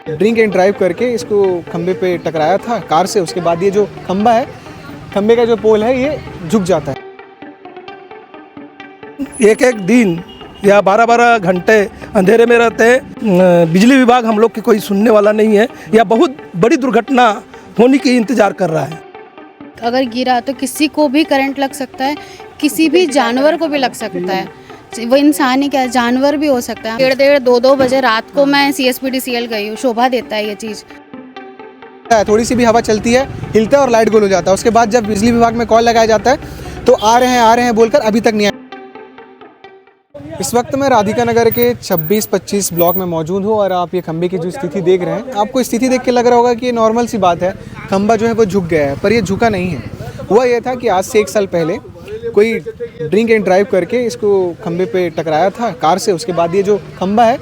Drink and drive करके इसको खंबे पे टकराया था कार से। उसके बाद ये जो खंबा है, खंबे का जो पोल है, ये झुक जाता है। एक एक दिन या 12-12 घंटे अंधेरे में रहते हैं। बिजली विभाग हम लोग की कोई सुनने वाला नहीं है, या बहुत बड़ी दुर्घटना होने की इंतज़ार कर रहा है। अगर गिरा तो किसी को भी करंट लग सकता है, किसी भी जानवर को भी लग सकता है। वो इंसान ही क्या, जानवर भी हो सकता है। 1:30-2 बजे रात को मैं CSPDCL गई हूँ। शोभा देता है ये चीज़। थोड़ी सी भी हवा चलती है, हिलता है और लाइट गोल हो जाता है। उसके बाद जब बिजली विभाग में कॉल लगाया जाता है तो आ रहे हैं बोलकर अभी तक नहीं आए। इस वक्त मैं राधिका नगर के 26-25 ब्लॉक में मौजूद हूँ और आप ये खंबे की जो स्थिति देख रहे हैं, आपको स्थिति देख के लग रहा होगा कि ये नॉर्मल सी बात है, खंबा जो है वो झुक गया है, पर ये झुका नहीं है। हुआ ये था कि आज से 1 साल पहले कोई ड्रिंक एंड ड्राइव करके इसको खंबे पे टकराया था कार से। उसके बाद ये जो खंबा है,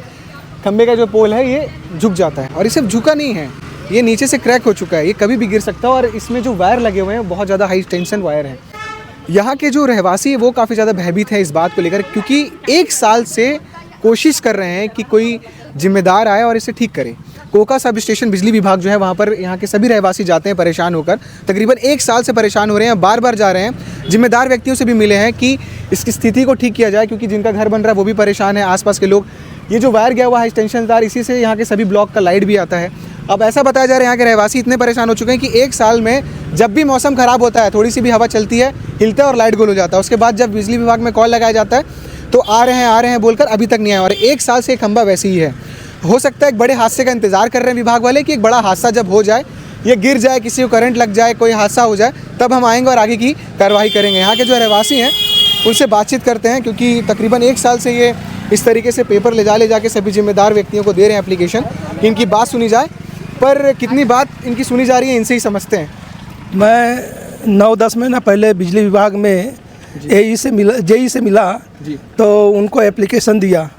खंबे का जो पोल है, ये झुक जाता है। और ये सिर्फ झुका नहीं है, ये नीचे से क्रैक हो चुका है, ये कभी भी गिर सकता है। और इसमें जो वायर लगे हुए हैं बहुत ज़्यादा हाई टेंशन वायर हैं। यहाँ के जो रहवासी है वो काफ़ी ज़्यादा भयभीत है इस बात को लेकर, क्योंकि 1 साल से कोशिश कर रहे हैं कि कोई जिम्मेदार आए और इसे ठीक करे। कोका सब स्टेशन बिजली विभाग जो है वहाँ पर यहाँ के सभी रहवासी जाते हैं परेशान होकर। तकरीबन 1 साल से परेशान हो रहे हैं, बार बार जा रहे हैं। जिम्मेदार व्यक्तियों से भी मिले हैं कि इसकी स्थिति को ठीक किया जाए, क्योंकि जिनका घर बन रहा है वो भी परेशान है, आसपास के लोग। ये जो वायर गया हुआ है एक्सटेंशन तार, इसी से यहाँ के सभी ब्लॉक का लाइट भी आता है। अब ऐसा बताया जा रहा है यहाँ के रहवासी इतने परेशान हो चुके हैं कि 1 साल में जब भी मौसम ख़राब होता है, थोड़ी सी भी हवा चलती है, हिलता है और लाइट गोल हो जाता है। उसके बाद जब बिजली विभाग में कॉल लगाया जाता है तो आ रहे हैं बोलकर अभी तक नहीं आए। और 1 साल से खंबा वैसे ही है। हो सकता है एक बड़े हादसे का इंतज़ार कर रहे हैं विभाग वाले कि एक बड़ा हादसा जब हो जाए, ये गिर जाए, किसी को करंट लग जाए, कोई हादसा हो जाए, तब हम आएंगे और आगे की कार्रवाई करेंगे। यहाँ के जो रहवासी हैं उनसे बातचीत करते हैं, क्योंकि तकरीबन 1 साल से ये इस तरीके से पेपर ले जा के सभी जिम्मेदार व्यक्तियों को दे रहे हैं एप्लीकेशन कि इनकी बात सुनी जाए। पर कितनी बात इनकी सुनी जा रही है, इनसे ही समझते हैं। मैं 9-10 महीना पहले बिजली विभाग में जेई से मिला जी। तो उनको एप्लीकेशन दिया।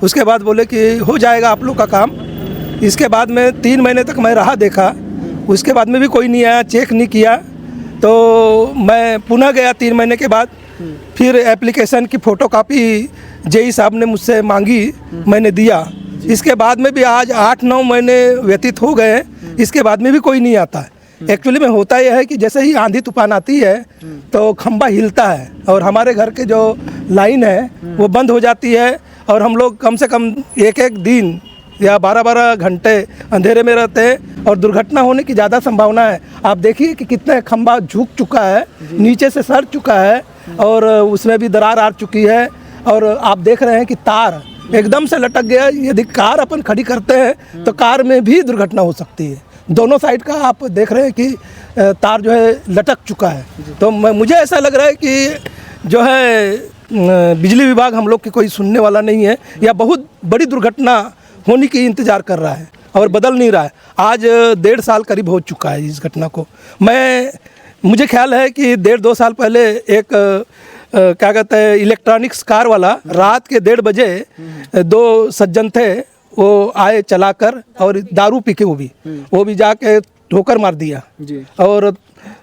उसके बाद बोले कि हो जाएगा आप लोग का काम। इसके बाद में 3 महीने तक मैं रहा देखा, उसके बाद में भी कोई नहीं आया, चेक नहीं किया। तो मैं पुनः गया 3 महीने के बाद, फिर एप्लीकेशन की फ़ोटोकॉपी जेई साहब ने मुझसे मांगी, मैंने दिया। इसके बाद में भी आज 8-9 महीने व्यतीत हो गए, इसके बाद में भी कोई नहीं आता है। एक्चुअली में होता यह है कि जैसे ही आंधी तूफान आती है तो खंबा हिलता है और हमारे घर के जो लाइन है वो बंद हो जाती है, और हम लोग कम से कम एक दिन या 12-12 घंटे अंधेरे में रहते हैं और दुर्घटना होने की ज़्यादा संभावना है। आप देखिए कि कितना खंबा झुक चुका है, नीचे से सड़ चुका है और उसमें भी दरार आ चुकी है। और आप देख रहे हैं कि तार एकदम से लटक गया। यदि कार अपन खड़ी करते हैं तो कार में भी दुर्घटना हो सकती है। दोनों साइड का आप देख रहे हैं कि तार जो है लटक चुका है। तो मुझे ऐसा लग रहा है कि जो है बिजली विभाग हम लोग की कोई सुनने वाला नहीं है, या बहुत बड़ी दुर्घटना होने की इंतज़ार कर रहा है और बदल नहीं रहा है। आज 1.5 साल करीब हो चुका है इस घटना को। मुझे ख्याल है कि 1.5-2 साल पहले एक क्या कहते हैं इलेक्ट्रॉनिक्स कार वाला रात के 1:30 बजे 2 सज्जन थे, वो आए चलाकर और दारू पी के वो भी जाके ठोकर मार दिया जी। और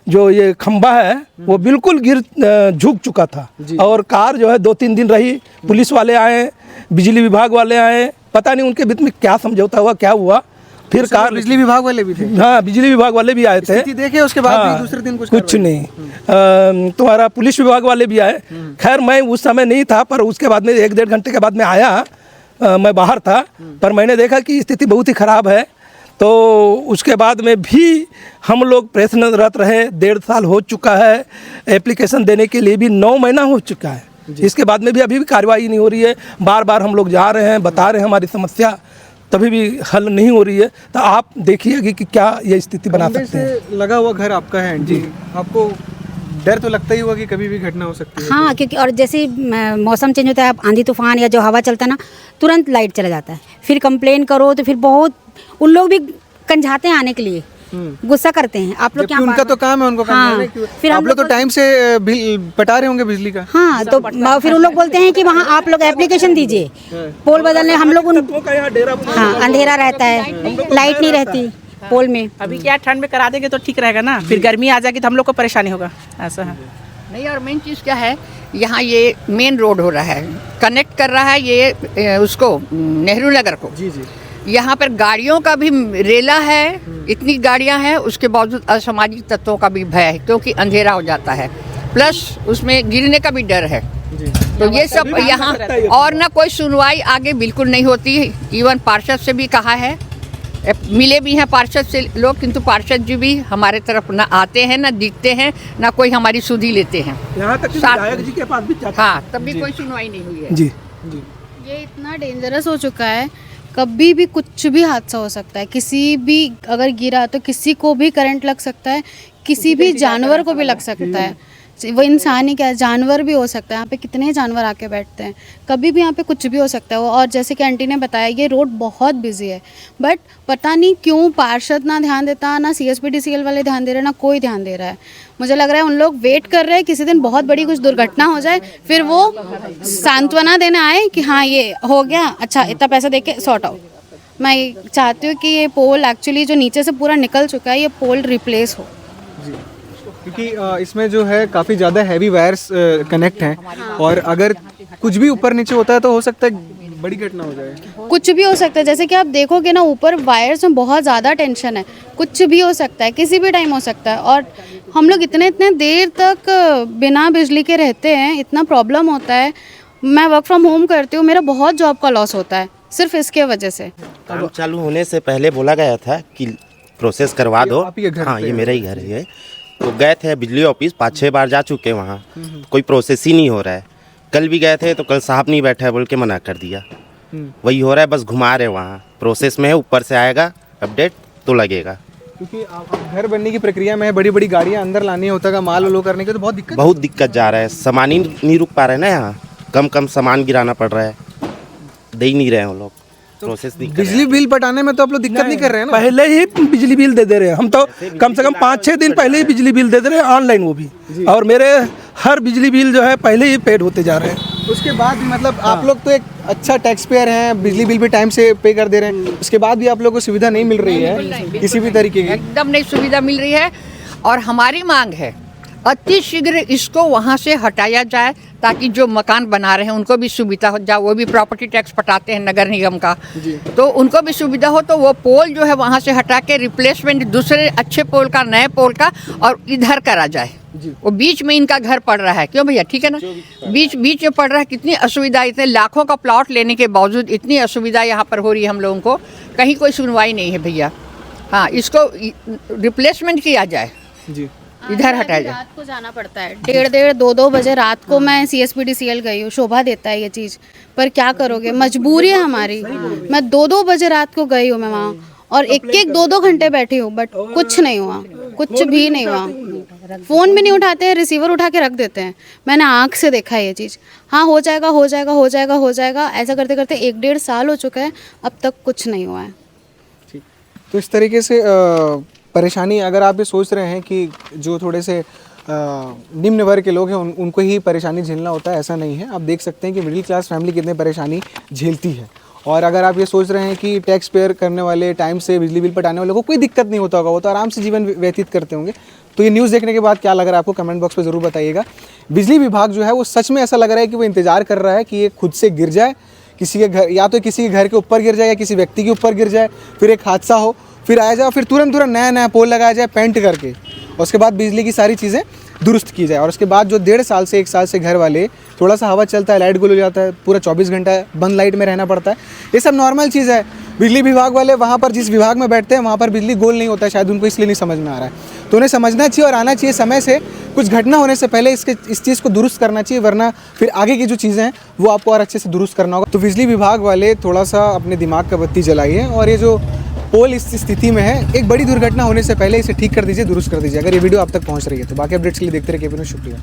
जो ये खंबा है वो बिल्कुल झुक चुका था। और कार जो है 2-3 दिन रही। पुलिस वाले आए, बिजली विभाग वाले आए, पता नहीं उनके बीच में क्या समझौता हुआ, क्या हुआ। फिर कार बिजली विभाग वाले भी थे। हाँ, बिजली विभाग वाले भी आए थे। देखे उसके बाद भी दूसरे दिन कुछ नहीं। तुम्हारा पुलिस विभाग वाले भी आए। खैर मैं उस समय नहीं था, पर उसके बाद में 1-1.5 घंटे के बाद में आया। मैं बाहर था, पर मैंने देखा कि स्थिति बहुत ही ख़राब है। तो उसके बाद में भी हम लोग प्रयत्नरत रहे। 1.5 साल हो चुका है, एप्लीकेशन देने के लिए भी 9 महीना हो चुका है। इसके बाद में भी अभी भी कार्रवाई नहीं हो रही है। बार बार हम लोग जा रहे हैं, बता रहे हैं हमारी समस्या, तभी भी हल नहीं हो रही है। तो आप देखिए कि क्या ये स्थिति बना सकते हैं। लगा हुआ घर आपका है जी, आपको डर तो लगता ही होगा कि कभी भी घटना हो सकती है। हाँ, क्योंकि और जैसे मौसम चेंज होता है, आंधी तूफान या जो हवा चलता है ना, तुरंत लाइट चला जाता है। फिर कंप्लेन करो तो फिर बहुत उन लोग भी कंझाते हैं आने के लिए, गुस्सा करते हैं। आप लोग क्या, उनका तो काम है, उनको हाँ, फिर आप लोग तो टाइम से पटा रहे होंगे बिजली का। हाँ, तो फिर उन लोग बोलते हैं कि वहाँ आप लोग एप्लीकेशन दीजिए, पोल बदलने। हम लोग हाँ, अंधेरा रहता है, लाइट नहीं रहती पोल में। अभी क्या ठंड में करा देंगे तो ठीक रहेगा ना, फिर गर्मी आ जाएगी तो हम लोग को परेशानी होगा। ऐसा है नहीं। और मेन चीज़ क्या है, यहाँ ये मेन रोड हो रहा है, कनेक्ट कर रहा है ये उसको नेहरू नगर को। जी जी। यहाँ पर गाड़ियों का भी रेला है, इतनी गाड़ियाँ हैं, उसके बावजूद असामाजिक तत्वों का भी भय है क्योंकि अंधेरा हो जाता है, प्लस उसमें गिरने का भी डर है। तो ये सब यहाँ और ना कोई सुनवाई आगे बिल्कुल नहीं होती। इवन पार्षद से भी कहा है, मिले भी हैं पार्षद से लोग, किंतु पार्षद जी भी हमारे तरफ ना आते हैं, ना दिखते हैं, ना कोई हमारी सुधी लेते हैं। यहाँ तक कि विधायक जी के पास भी जाते हैं। हाँ, तब भी कोई सुनवाई नहीं हुई है। जी ये इतना डेंजरस हो चुका है, कभी भी कुछ भी हादसा हो सकता है। किसी भी अगर गिरा तो किसी को भी करंट लग सकता है, किसी भी जानवर को भी लग सकता है। वो इंसान ही क्या है, जानवर भी हो सकता है। यहाँ पे कितने जानवर आके बैठते हैं, कभी भी यहाँ पे कुछ भी हो सकता है। और जैसे कि आंटी ने बताया, ये रोड बहुत बिजी है, बट पता नहीं क्यों पार्षद ना ध्यान देता, ना CSPDCL वाले ध्यान दे रहे, ना कोई ध्यान दे रहा है। मुझे लग रहा है उन लोग वेट कर रहे हैं किसी दिन बहुत बड़ी कुछ दुर्घटना हो जाए, फिर वो सांत्वना देने आए कि हाँ ये हो गया, अच्छा इतना पैसा दे के सॉर्ट आउट। मैं चाहती हूँ कि ये पोल एक्चुअली जो नीचे से पूरा निकल चुका है, ये पोल रिप्लेस हो। क्योंकि इसमें जो है काफ़ी ज़्यादा हैवी वायर्स कनेक्ट हैं, और अगर कुछ भी ऊपर नीचे होता है तो हो सकता है बड़ी घटना हो जाए। कुछ भी हो सकता है, जैसे कि आप देखोगे ना ऊपर वायर्स में बहुत ज़्यादा टेंशन है, कुछ भी हो सकता है, किसी भी टाइम हो सकता है। और हम लोग इतने देर तक बिना बिजली के रहते हैं, इतना प्रॉब्लम होता है। मैं वर्क फ्रॉम होम करती हूँ, मेरा बहुत जॉब का लॉस होता है सिर्फ इसके वजह से। काम चालू होने से पहले बोला गया था कि प्रोसेस करवा दो। आप ही के घर हाँ, पे ये मेरा ही घर है। तो गए थे बिजली ऑफिस, 5-6 बार जा चुके हैं वहाँ, कोई प्रोसेस ही नहीं हो रहा है। कल भी गए थे तो कल साहब नहीं बैठा है बोल के मना कर दिया। वही हो रहा है, बस घुमा रहे वहाँ, प्रोसेस में है, ऊपर से आएगा अपडेट तो लगेगा। क्योंकि आप घर बनने की प्रक्रिया में है, बड़ी बड़ी गाड़ियाँ अंदर लानी होता है, माल लो करने के, तो बहुत दिक्कत जा रहा है। सामान ही नहीं रुक पा रहे ना, यहाँ कम सामान गिराना पड़ रहा है, दे ही नहीं रहे हैं वो लोग। प्रोसेस नहीं कर रहे हैं। बिजली बिल पटाने में तो आप लोग दिक्कत नहीं कर रहे हैं ना? पहले ही बिजली बिल दे रहे हैं हम, तो कम से कम 5-6 दिन पहले ही बिजली बिल दे रहे हैं ऑनलाइन, वो भी। और मेरे हर बिजली बिल जो है पहले ही पेड होते जा रहे हैं। उसके बाद भी मतलब आप लोग तो एक अच्छा टैक्स पेयर हैं, बिजली बिल भी टाइम से पे कर दे रहे हैं, उसके बाद भी आप लोगों को सुविधा नहीं मिल रही है किसी भी तरीके की? एकदम नहीं सुविधा मिल रही है। और हमारी मांग है अति शीघ्र इसको वहाँ से हटाया जाए, ताकि जो मकान बना रहे हैं उनको भी सुविधा हो जाए। वो भी प्रॉपर्टी टैक्स पटाते हैं नगर निगम का, तो उनको भी सुविधा हो। तो वो पोल जो है वहाँ से हटा के रिप्लेसमेंट दूसरे अच्छे पोल का, नए पोल का, और इधर करा जाए। वो बीच में इनका घर पड़ रहा है, क्यों भैया, ठीक है ना, बीच में पड़ रहा है। कितनी असुविधा, इतने लाखों का प्लॉट लेने के बावजूद इतनी असुविधा यहाँ पर हो रही है हम लोगों को, कहीं कोई सुनवाई नहीं है भैया। हाँ, इसको रिप्लेसमेंट किया जाए, इधर हटाया जाए। रात को जाना पड़ता है, 1:30 2-2 बजे रात को मैं CSPDCL गई हूँ। शोभा देता है ये चीज़, पर क्या करोगे, मजबूरी है हमारी। मैं 2-2 बजे रात को गई हूँ मैं वहाँ, और 1-1 2-2 घंटे बैठी हूँ, बट कुछ नहीं हुआ, कुछ भी नहीं हुआ। फ़ोन भी नहीं उठाते हैं, रिसीवर उठा के रख देते हैं। मैंने आँख से देखा है ये चीज़। हाँ, हो जाएगा हो जाएगा हो जाएगा हो जाएगा, ऐसा करते करते 1-1.5 साल हो चुका है, अब तक कुछ नहीं हुआ है। तो इस तरीके से परेशानी, अगर आप ये सोच रहे हैं कि जो थोड़े से निम्न वर्ग के लोग हैं उनको ही परेशानी झेलना होता है, ऐसा नहीं है। आप देख सकते हैं कि मिडिल क्लास फैमिली कितने परेशानी झेलती है। और अगर आप ये सोच रहे हैं कि टैक्स पेयर करने वाले, टाइम से बिजली बिल पटाने वालों को कोई दिक्कत नहीं होता होगा, वो तो आराम से जीवन व्यतीत करते होंगे, तो ये न्यूज़ देखने के बाद क्या लग रहा है आपको, कमेंट बॉक्स में ज़रूर बताइएगा। बिजली विभाग जो है वो सच में ऐसा लग रहा है कि वो इंतज़ार कर रहा है कि ये खुद से गिर जाए किसी के घर, या तो किसी के घर के ऊपर गिर जाए या किसी व्यक्ति के ऊपर गिर जाए, फिर एक हादसा हो, फिर आया जाए, फिर तुरंत नया पोल लगाया जाए पेंट करके, और उसके बाद बिजली की सारी चीज़ें दुरुस्त की जाए। और उसके बाद जो 1.5 साल से 1 साल से घर वाले, थोड़ा सा हवा चलता है, लाइट गुल हो जाता है, पूरा 24 घंटा बंद लाइट में रहना पड़ता है, ये सब नॉर्मल चीज़ है। बिजली विभाग वाले वहाँ पर जिस विभाग में बैठते हैं वहाँ पर बिजली गोल नहीं होता है, शायद उनको इसलिए नहीं समझ में आ रहा है। तो उन्हें समझना चाहिए और आना चाहिए समय से, कुछ घटना होने से पहले इस चीज़ को दुरुस्त करना चाहिए, वरना फिर आगे की जो चीज़ें हैं वो आपको और अच्छे से दुरुस्त करना होगा। तो बिजली विभाग वाले थोड़ा सा अपने दिमाग का बत्ती जलाइए, और ये जो पोल इस स्थिति में है, एक बड़ी दुर्घटना होने से पहले इसे ठीक कर दीजिए, दुरुस्त कर दीजिए, अगर ये वीडियो आप तक पहुंच रही है तो। बाकी अपडेट्स के लिए देखते रहिए केपी न्यूज़। शुक्रिया।